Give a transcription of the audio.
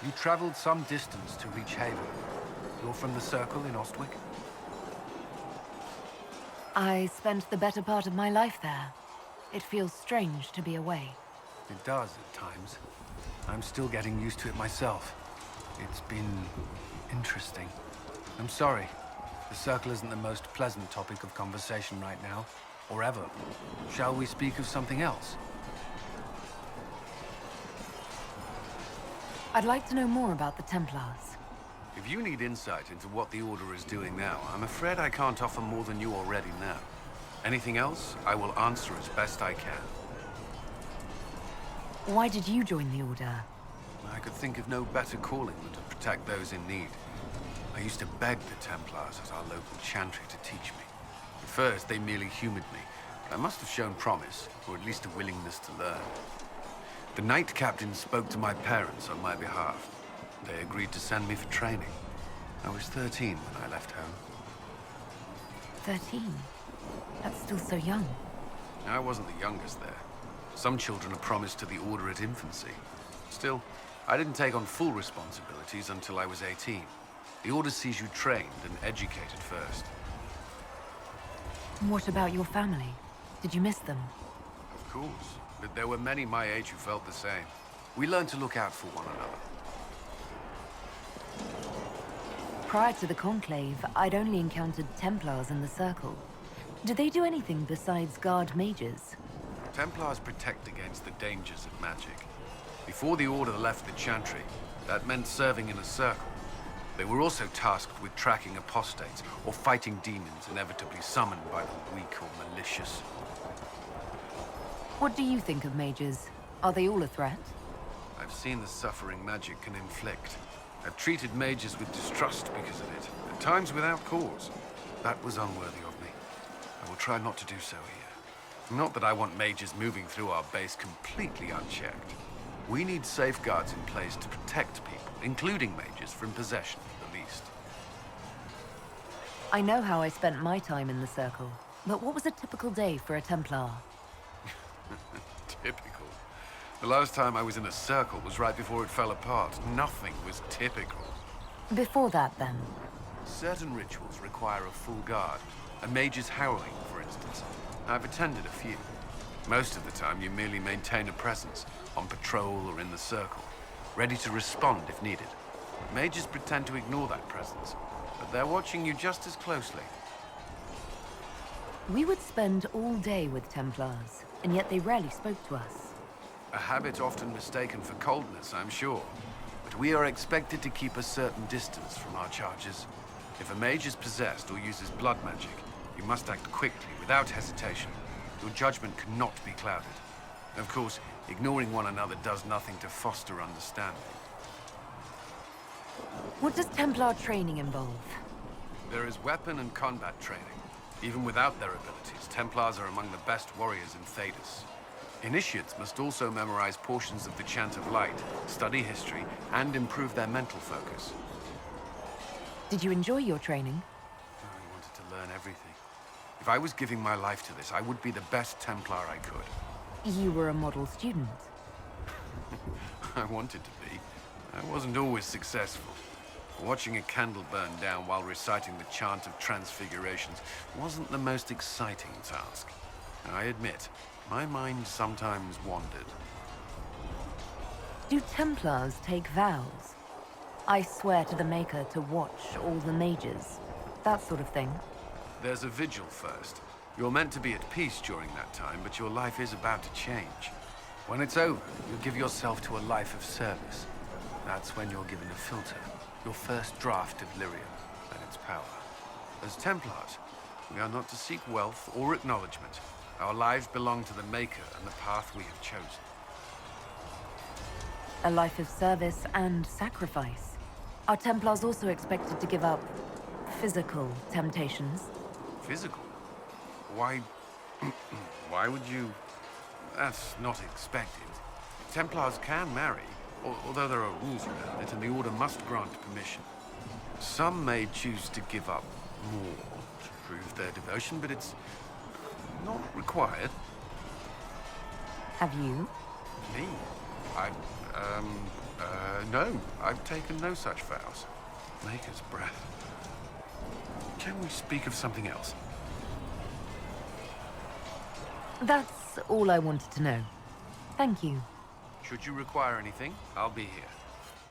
You traveled some distance to reach Haven. You're from the Circle in Ostwick? I spent the better part of my life there. It feels strange to be away. It does at times. I'm still getting used to it myself. It's been interesting. I'm sorry. The Circle isn't the most pleasant topic of conversation right now, or ever. Shall we speak of something else? I'd like to know more about the Templars. If you need insight into what the Order is doing now, I'm afraid I can't offer more than you already know. Anything else, I will answer as best I can. Why did you join the Order? I could think of no better calling than to protect those in need. I used to beg the Templars at our local chantry to teach me. At first, they merely humored me. I must have shown promise, or at least a willingness to learn. The Knight Captain spoke to my parents on my behalf. They agreed to send me for training. I was 13 when I left home. 13? That's still so young. I wasn't the youngest there. Some children are promised to the Order at infancy. Still, I didn't take on full responsibilities until I was 18. The Order sees you trained and educated first. What about your family? Did you miss them? Of course, but there were many my age who felt the same. We learned to look out for one another. Prior to the Conclave, I'd only encountered Templars in the Circle. Do they do anything besides guard mages? Templars protect against the dangers of magic. Before the Order left the Chantry, that meant serving in a circle. They were also tasked with tracking apostates or fighting demons inevitably summoned by the weak or malicious. What do you think of mages? Are they all a threat? I've seen the suffering magic can inflict. I've treated mages with distrust because of it, at times without cause. That was unworthy of me. I will try not to do so here. Not that I want mages moving through our base completely unchecked. We need safeguards in place to protect people, including mages, from possession at the least. I know how I spent my time in the Circle, but what was a typical day for a Templar? Typical. The last time I was in a circle was right before it fell apart. Nothing was typical. Before that, then? Certain rituals require a full guard. A mage's howling, for instance. I've attended a few. Most of the time, you merely maintain a presence, on patrol or in the circle, ready to respond if needed. Mages pretend to ignore that presence, but they're watching you just as closely. We would spend all day with Templars, and yet they rarely spoke to us. A habit often mistaken for coldness, I'm sure. But we are expected to keep a certain distance from our charges. If a mage is possessed or uses blood magic, you must act quickly, without hesitation. Your judgment cannot be clouded. Of course, ignoring one another does nothing to foster understanding. What does Templar training involve? There is weapon and combat training. Even without their abilities, Templars are among the best warriors in Thedas. Initiates must also memorize portions of the Chant of Light, study history, and improve their mental focus. Did you enjoy your training? I wanted to learn everything. If I was giving my life to this, I would be the best Templar I could. You were a model student. I wanted to be. I wasn't always successful. Watching a candle burn down while reciting the Chant of Transfigurations wasn't the most exciting task. I admit, my mind sometimes wandered. Do Templars take vows? I swear to the Maker to watch all the mages. That sort of thing. There's a vigil first. You're meant to be at peace during that time, but your life is about to change. When it's over, you give yourself to a life of service. That's when you're given a filter, your first draft of lyrium and its power. As Templars, we are not to seek wealth or acknowledgement. Our lives belong to the Maker and the path we have chosen. A life of service and sacrifice. Are Templars also expected to give up physical temptations? Physical? Why... why would you... That's not expected. Templars can marry, although there are rules around it, and the Order must grant permission. Some may choose to give up more to prove their devotion, but it's not required. Have you? Me? No. I've taken no such vows. Maker's breath. Can we speak of something else? That's all I wanted to know. Thank you. Should you require anything, I'll be here.